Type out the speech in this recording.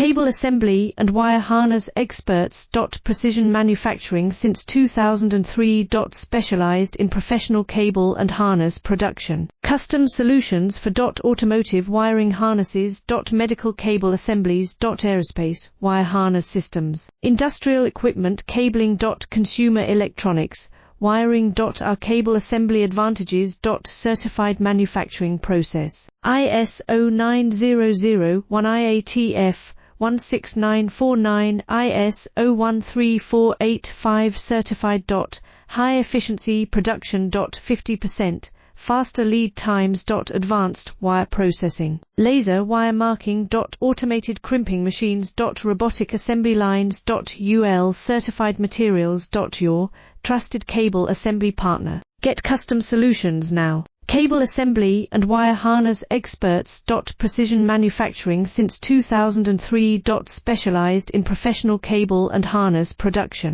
Cable assembly and wire harness experts. Precision manufacturing since 2003. Specialized in professional cable and harness production. Custom solutions for automotive wiring harnesses. Medical cable assemblies. Aerospace wire harness systems. Industrial equipment cabling. Consumer electronics wiring. Our cable assembly advantages. Certified manufacturing process. ISO 9001 IATF 16949 ISO 13485 certified. High efficiency production. 50% faster lead times. Advanced wire processing. Laser wire marking. Automated crimping machines. Robotic assembly lines. UL certified materials. Your trusted cable assembly partner. Get custom solutions now. Cable assembly and wire harness experts. Precision manufacturing since 2003. Specialized in professional cable and harness production.